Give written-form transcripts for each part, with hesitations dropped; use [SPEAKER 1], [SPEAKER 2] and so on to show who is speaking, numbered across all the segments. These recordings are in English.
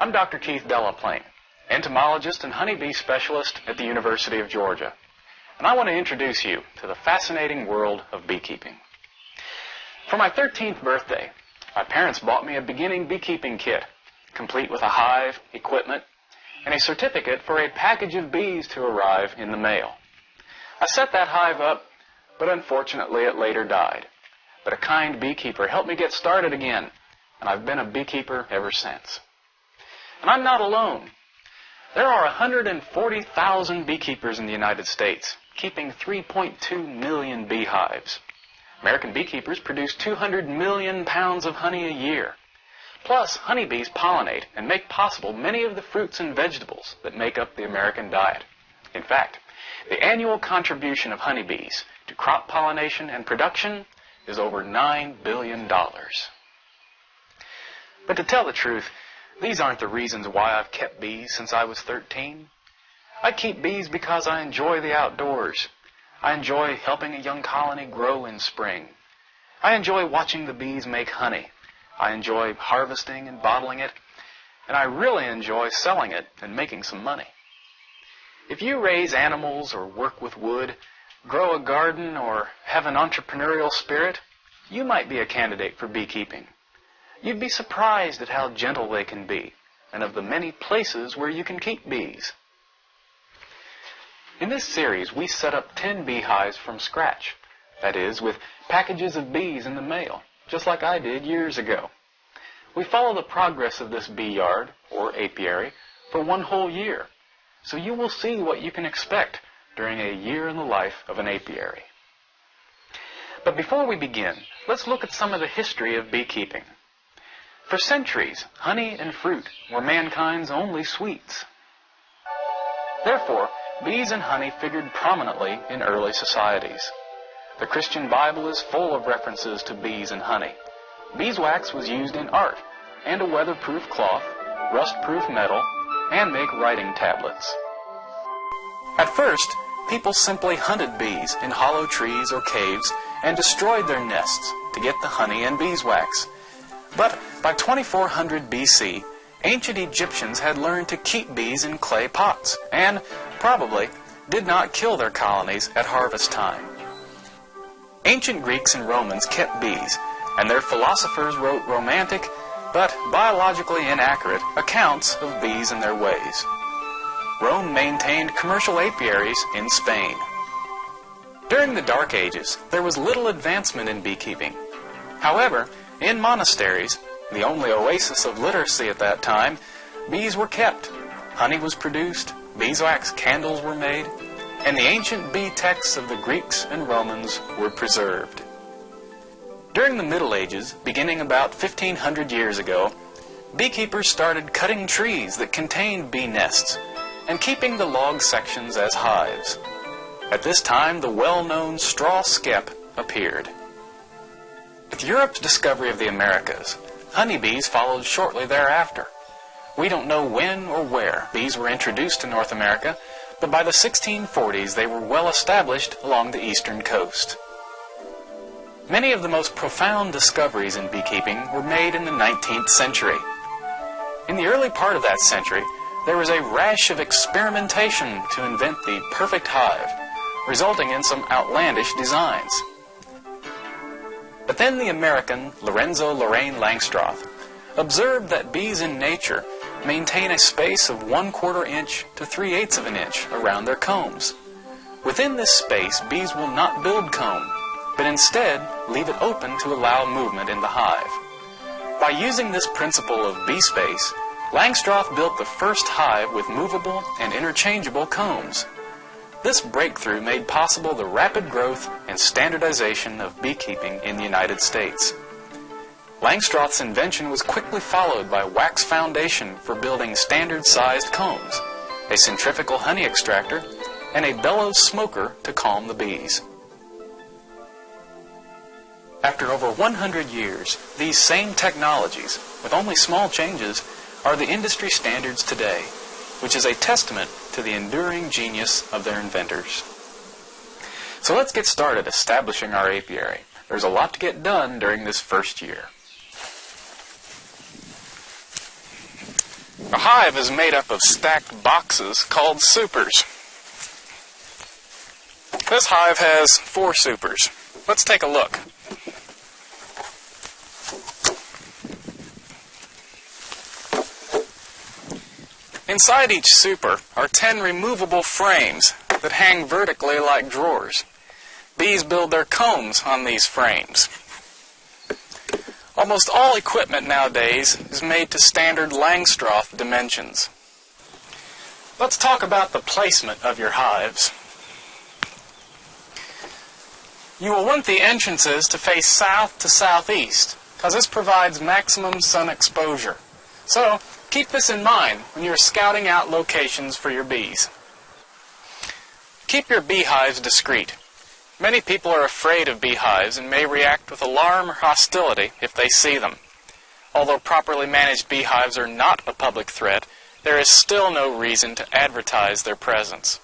[SPEAKER 1] I'm Dr. Keith Delaplane, entomologist and honeybee specialist at the University of Georgia, and I want to introduce you to the fascinating world of beekeeping. For my 13th birthday, my parents bought me a beginning beekeeping kit, complete with a hive, equipment, and a certificate for a package of bees to arrive in the mail. I set that hive up, but unfortunately it later died. But a kind beekeeper helped me get started again, and I've been a beekeeper ever since. And I'm not alone. There are 140,000 beekeepers in the United States, keeping 3.2 million beehives. American beekeepers produce 200 million pounds of honey a year. Plus, honeybees pollinate and make possible many of the fruits and vegetables that make up the American diet. In fact, the annual contribution of honeybees to crop pollination and production is over $9 billion. But to tell the truth, these aren't the reasons why I've kept bees since I was 13. I keep bees because I enjoy the outdoors. I enjoy helping a young colony grow in spring. I enjoy watching the bees make honey. I enjoy harvesting and bottling it. And I really enjoy selling it and making some money. If you raise animals or work with wood, grow a garden, or have an entrepreneurial spirit, you might be a candidate for beekeeping. You'd be surprised at how gentle they can be, and of the many places where you can keep bees. In this series, we set up 10 beehives from scratch. That is, with packages of bees in the mail, just like I did years ago. We follow the progress of this bee yard, or apiary, for one whole year. So you will see what you can expect during a year in the life of an apiary. But before we begin, let's look at some of the history of beekeeping. For centuries, honey and fruit were mankind's only sweets. Therefore, bees and honey figured prominently in early societies. The Christian Bible is full of references to bees and honey. Beeswax was used in art, and a weatherproof cloth, rust-proof metal, and make writing tablets. At first, people simply hunted bees in hollow trees or caves and destroyed their nests to get the honey and beeswax. But by 2400 BC, ancient Egyptians had learned to keep bees in clay pots and, probably, did not kill their colonies at harvest time. Ancient Greeks and Romans kept bees, and their philosophers wrote romantic, but biologically inaccurate, accounts of bees and their ways. Rome maintained commercial apiaries in Spain. During the Dark Ages, there was little advancement in beekeeping. However, in monasteries, the only oasis of literacy at that time, bees were kept, honey was produced, beeswax candles were made, and the ancient bee texts of the Greeks and Romans were preserved. During the Middle Ages, beginning about 1500 years ago, beekeepers started cutting trees that contained bee nests and keeping the log sections as hives. At this time, the well-known straw skep appeared. With Europe's discovery of the Americas, honeybees followed shortly thereafter. We don't know when or where bees were introduced to North America, but by the 1640s they were well established along the eastern coast. Many of the most profound discoveries in beekeeping were made in the 19th century. In the early part of that century, there was a rash of experimentation to invent the perfect hive, resulting in some outlandish designs. But then the American Lorenzo Lorraine Langstroth observed that bees in nature maintain a space of 1/4 inch to 3/8 of an inch around their combs. Within this space, bees will not build comb, but instead leave it open to allow movement in the hive. By using this principle of bee space, Langstroth built the first hive with movable and interchangeable combs. This breakthrough made possible the rapid growth and standardization of beekeeping in the United States. Langstroth's invention was quickly followed by wax foundation for building standard-sized combs, a centrifugal honey extractor, and a bellows smoker to calm the bees. After over 100 years, these same technologies, with only small changes, are the industry standards today, which is a testament to the enduring genius of their inventors. So let's get started establishing our apiary. There's a lot to get done during this first year. A hive is made up of stacked boxes called supers. This hive has 4 supers. Let's take a look. Inside each super are 10 removable frames that hang vertically like drawers. Bees build their combs on these frames. Almost all equipment nowadays is made to standard Langstroth dimensions. Let's talk about the placement of your hives. You will want the entrances to face south to southeast, because this provides maximum sun exposure. So, keep this in mind when you're scouting out locations for your bees. Keep your beehives discreet. Many people are afraid of beehives and may react with alarm or hostility if they see them. Although properly managed beehives are not a public threat, there is still no reason to advertise their presence.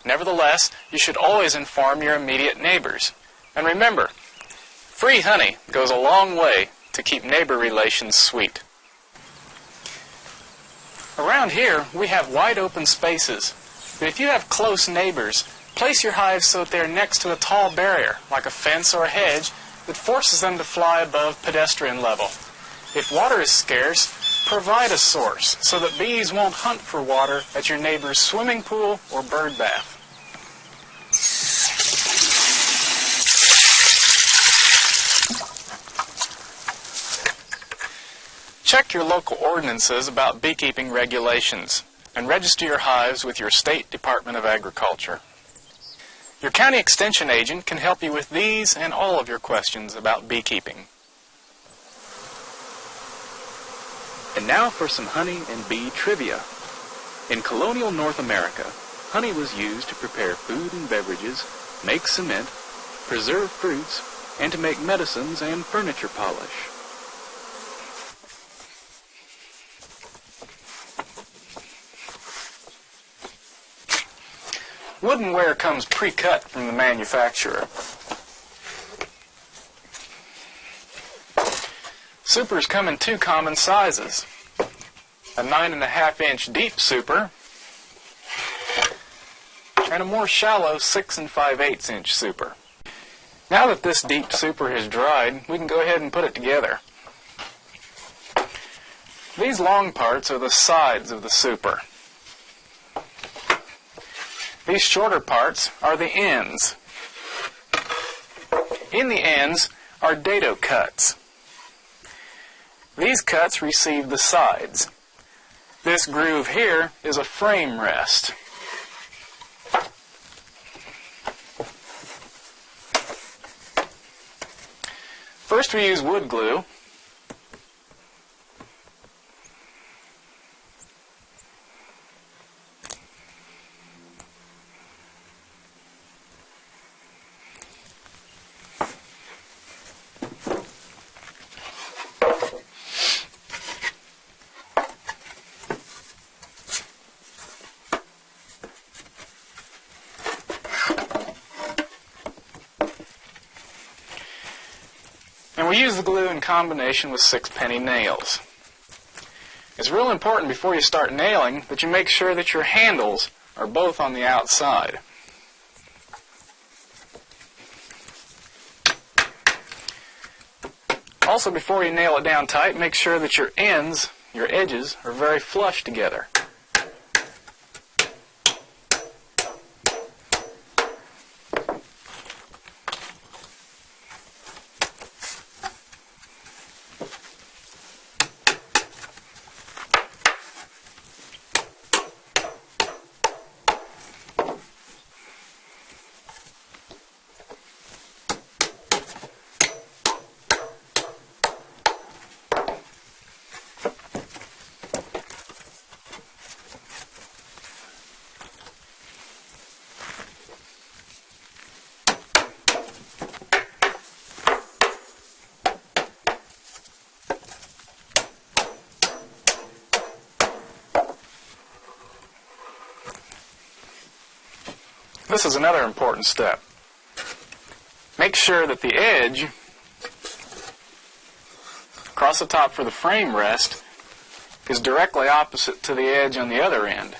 [SPEAKER 1] Nevertheless, you should always inform your immediate neighbors. And remember, free honey goes a long way to keep neighbor relations sweet. Around here, we have wide open spaces. But if you have close neighbors, place your hives so that they are next to a tall barrier, like a fence or a hedge, that forces them to fly above pedestrian level. If water is scarce, provide a source so that bees won't hunt for water at your neighbor's swimming pool or bird bath. Check your local ordinances about beekeeping regulations and register your hives with your State Department of Agriculture. Your county extension agent can help you with these and all of your questions about beekeeping. And now for some honey and bee trivia. In colonial North America, honey was used to prepare food and beverages, make cement, preserve fruits, and to make medicines and furniture polish. Woodenware comes pre-cut from the manufacturer. Supers come in 2 common sizes. A 9.5-inch deep super and a more shallow 6 5/8 inch super. Now that this deep super has dried, we can go ahead and put it together. These long parts are the sides of the super. These shorter parts are the ends. In the ends are dado cuts. These cuts receive the sides. This groove here is a frame rest. First we use wood glue. And we use the glue in combination with 6-penny nails. It's real important before you start nailing that you make sure that your handles are both on the outside. Also, before you nail it down tight, make sure that your ends, your edges, are very flush together. This is another important step. Make sure that the edge across the top for the frame rest is directly opposite to the edge on the other end.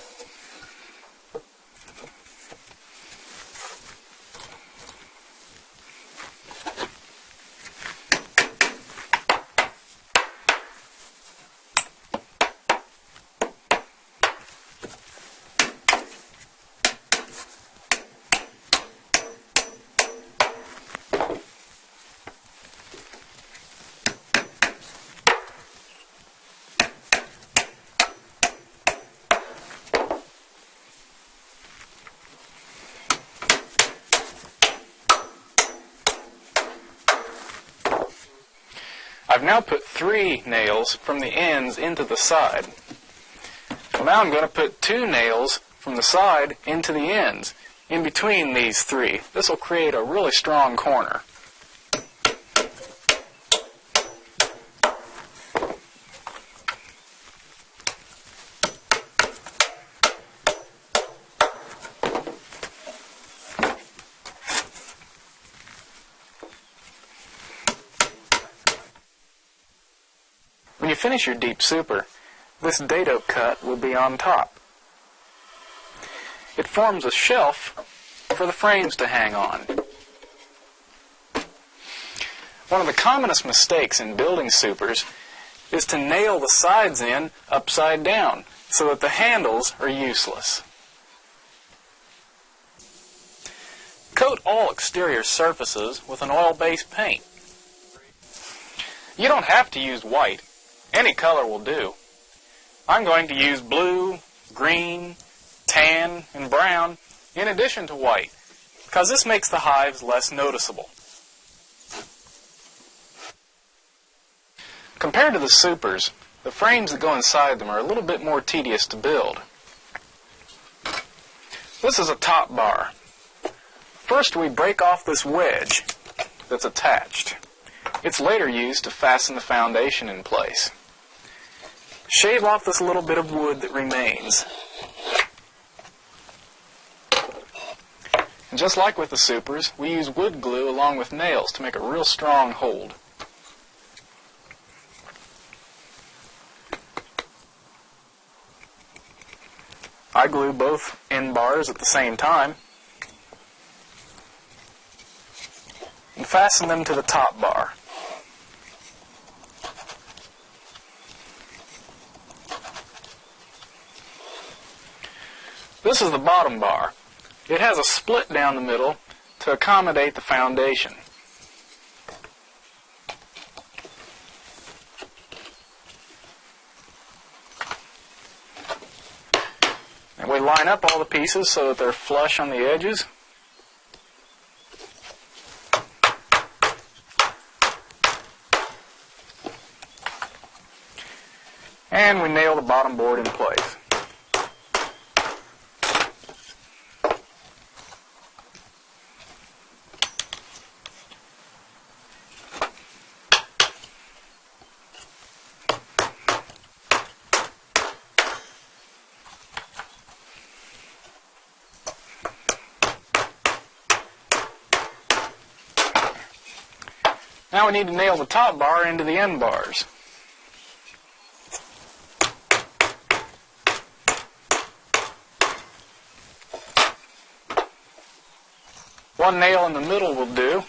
[SPEAKER 1] I've now put 3 nails from the ends into the side. Well, now I'm going to put 2 nails from the side into the ends, in between these 3. This will create a really strong corner. When you finish your deep super, this dado cut will be on top. It forms a shelf for the frames to hang on. One of the commonest mistakes in building supers is to nail the sides in upside down so that the handles are useless. Coat all exterior surfaces with an oil-based paint. You don't have to use white. Any color will do. I'm going to use blue, green, tan, and brown in addition to white, because this makes the hives less noticeable. Compared to the supers, the frames that go inside them are a little bit more tedious to build. This is a top bar. First we break off this wedge that's attached. It's later used to fasten the foundation in place. Shave off this little bit of wood that remains. And just like with the supers, we use wood glue along with nails to make a real strong hold. I glue both end bars at the same time and fasten them to the top bar. This is the bottom bar. It has a split down the middle to accommodate the foundation. And we line up all the pieces so that they're flush on the edges. And we nail the bottom board in place. Now we need to nail the top bar into the end bars. One nail in the middle will do.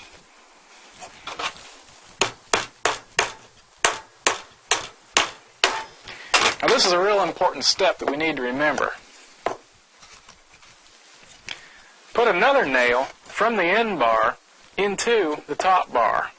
[SPEAKER 1] Now this is a real important step that we need to remember. Put another nail from the end bar into the top bar.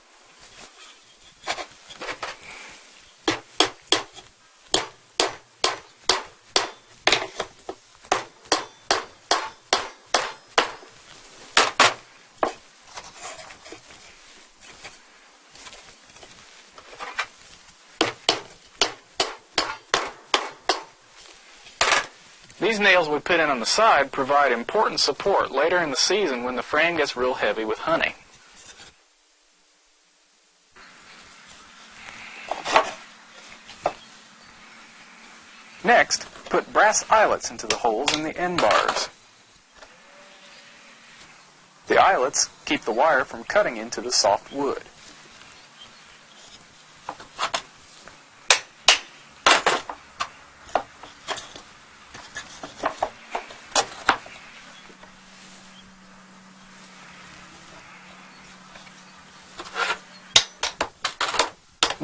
[SPEAKER 1] These nails we put in on the side provide important support later in the season when the frame gets real heavy with honey. Next, put brass eyelets into the holes in the end bars. The eyelets keep the wire from cutting into the soft wood.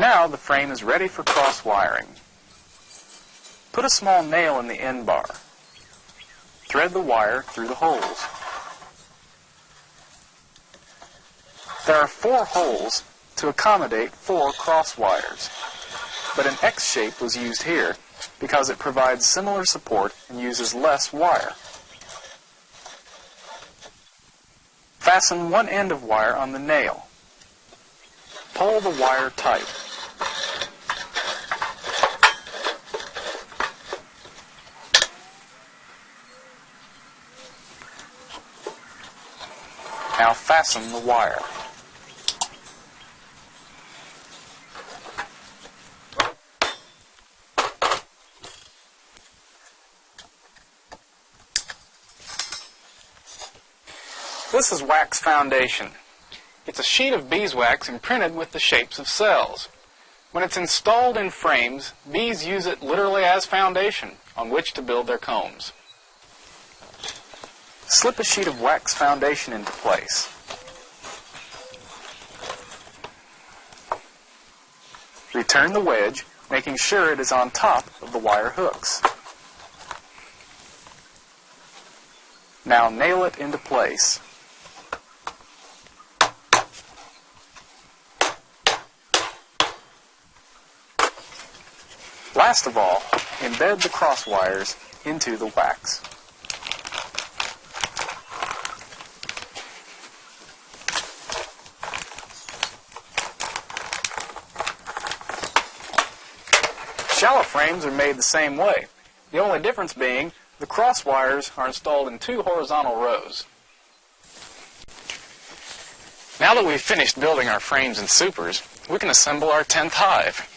[SPEAKER 1] Now the frame is ready for cross wiring. Put a small nail in the end bar. Thread the wire through the holes. There are 4 holes to accommodate 4 cross wires, but an X shape was used here because it provides similar support and uses less wire. Fasten one end of wire on the nail. Pull the wire tight. Now fasten the wire. This is wax foundation. It's a sheet of beeswax imprinted with the shapes of cells. When it's installed in frames, bees use it literally as foundation on which to build their combs. Slip a sheet of wax foundation into place. Return the wedge, making sure it is on top of the wire hooks. Now nail it into place. Last of all, embed the cross wires into the wax. Shallow frames are made the same way, the only difference being the cross wires are installed in 2 horizontal rows. Now that we've finished building our frames and supers, we can assemble our 10th hive.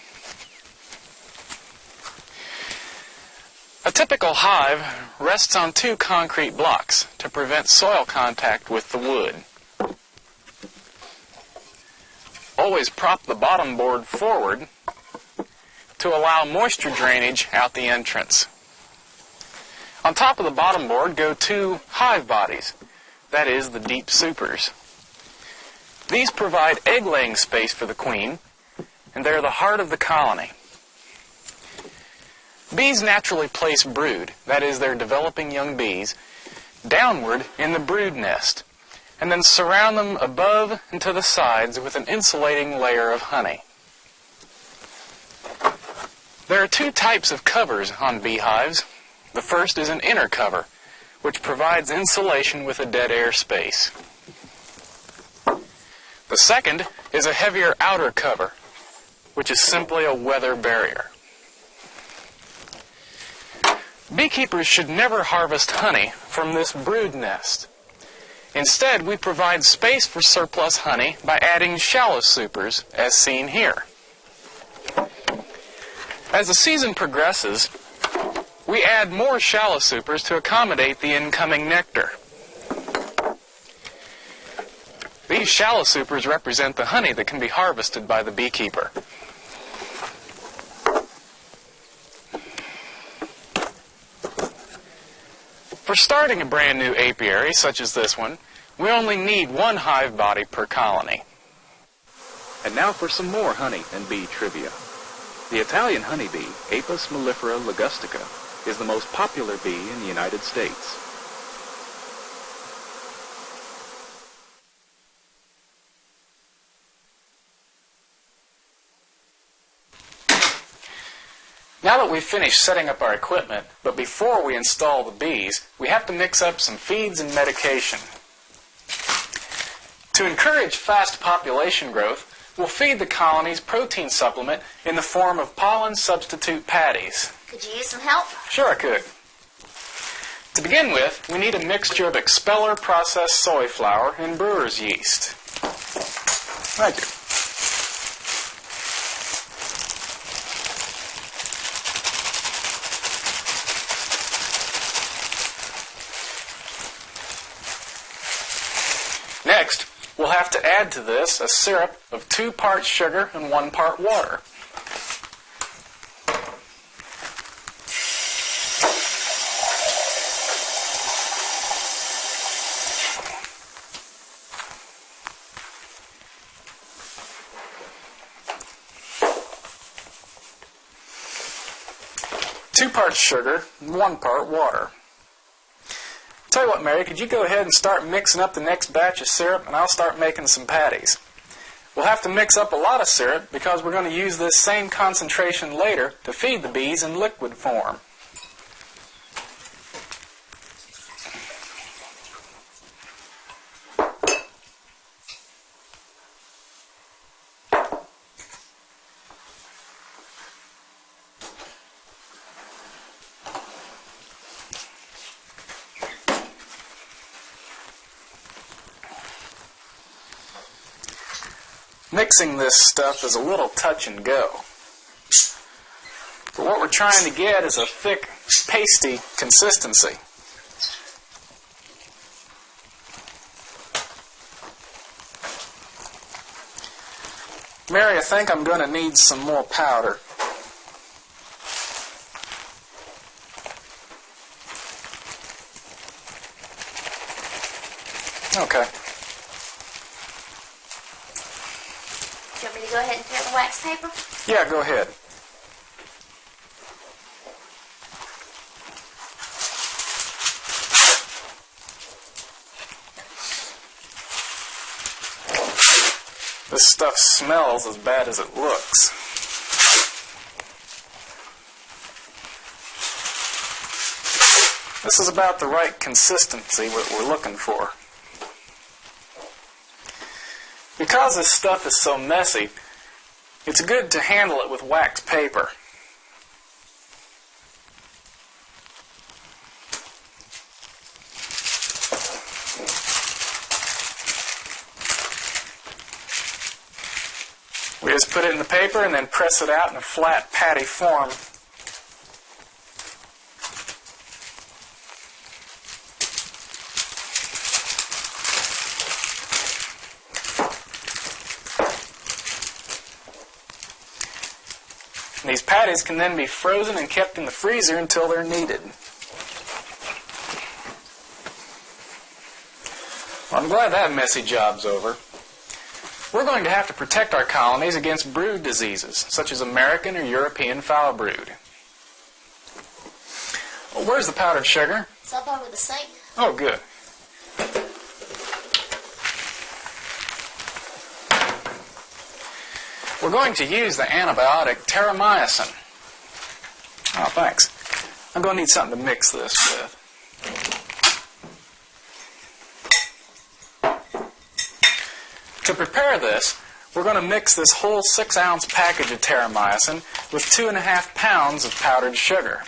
[SPEAKER 1] A typical hive rests on 2 concrete blocks to prevent soil contact with the wood. Always prop the bottom board forward to allow moisture drainage out the entrance. On top of the bottom board go 2 hive bodies, that is, the deep supers. These provide egg-laying space for the queen, and they're the heart of the colony. Bees naturally place brood, that is, their developing young bees, downward in the brood nest, and then surround them above and to the sides with an insulating layer of honey. There are 2 types of covers on beehives. The first is an inner cover, which provides insulation with a dead air space. The second is a heavier outer cover, which is simply a weather barrier. Beekeepers should never harvest honey from this brood nest. Instead, we provide space for surplus honey by adding shallow supers, as seen here. As the season progresses, we add more shallow supers to accommodate the incoming nectar. These shallow supers represent the honey that can be harvested by the beekeeper. For starting a brand new apiary, such as this one, we only need 1 hive body per colony.
[SPEAKER 2] And now for some more honey and bee trivia. The Italian honeybee, Apis mellifera ligustica, is the most popular bee in the United States.
[SPEAKER 1] Now that we've finished setting up our equipment, but before we install the bees, we have to mix up some feeds and medication. To encourage fast population growth, we'll feed the colonies protein supplement in the form of pollen substitute patties.
[SPEAKER 3] Could you use some help?
[SPEAKER 1] Sure I could. To begin with, we need a mixture of expeller processed soy flour and brewer's yeast. Thank you. Next, we'll have to add to this a syrup of 2 parts sugar and 1 part water.
[SPEAKER 3] parts sugar and 1 part water. Tell you what, Mary, could you go ahead and start mixing up the next batch of syrup, and I'll start making some patties. We'll have to mix up a lot of syrup because we're going to use this same concentration later to feed the bees in liquid form. Mixing this stuff is a little touch and go. But what we're trying to get is a thick, pasty consistency. Mary, I think I'm going to need some more powder. Okay.
[SPEAKER 4] Do you want me to go ahead and tear the wax paper?
[SPEAKER 3] Yeah, go ahead. This stuff smells as bad as it looks. This is about the right consistency what we're looking for. Because this stuff is so messy, it's good to handle it with wax paper. We just put it in the paper and then press it out in a flat patty form. And these patties can then be frozen and kept in the freezer until they're needed. Well, I'm glad that messy job's over. We're going to have to protect our colonies against brood diseases, such as American or European foul brood. Well, where's the powdered sugar?
[SPEAKER 4] It's up over the sink.
[SPEAKER 3] Oh, good. We're going to use the antibiotic terramycin. Oh, thanks. I'm going to need something to mix this with. To prepare this, we're going to mix this whole 6-ounce package of terramycin with 2.5 pounds of powdered sugar.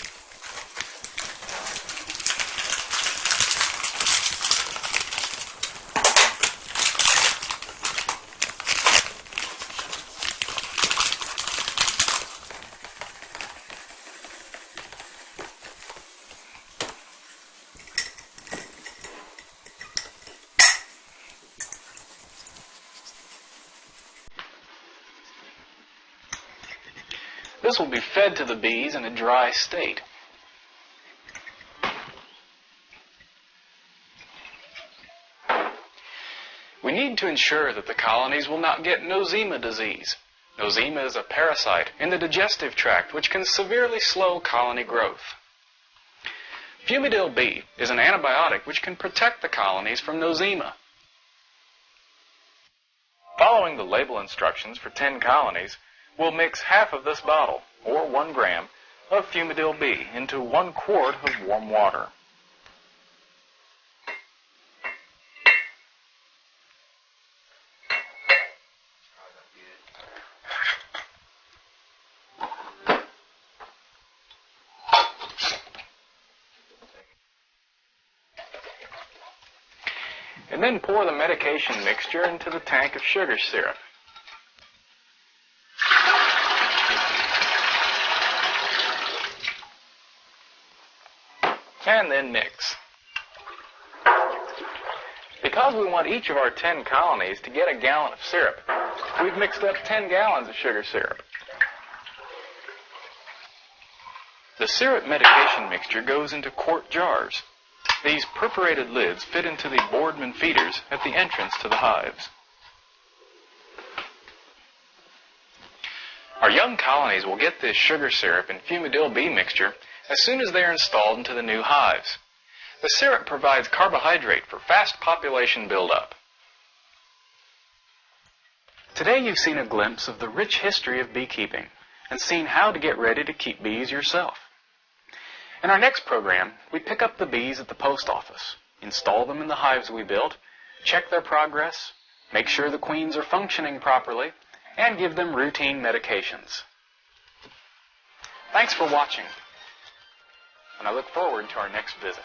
[SPEAKER 3] This will be fed to the bees in a dry state. We need to ensure that the colonies will not get nosema disease. Nosema is a parasite in the digestive tract which can severely slow colony growth. Fumidil B is an antibiotic which can protect the colonies from nosema. Following the label instructions for 10 colonies, we'll mix half of this bottle, or 1 gram, of Fumidil B into 1 quart of warm water. And then pour the medication mixture into the tank of sugar syrup. And then mix. Because we want each of our 10 colonies to get a gallon of syrup, we've mixed up 10 gallons of sugar syrup. The syrup medication mixture goes into quart jars. These perforated lids fit into the Boardman feeders at the entrance to the hives. Our young colonies will get this sugar syrup and Fumidil B mixture
[SPEAKER 1] as soon as they are installed into the new hives. The syrup provides carbohydrate for fast population buildup. Today you've seen a glimpse of the rich history of beekeeping and seen how to get ready to keep bees yourself. In our next program, we pick up the bees at the post office, install them in the hives we built, check their progress, make sure the queens are functioning properly, and give them routine medications. Thanks for watching, and I look forward to our next visit.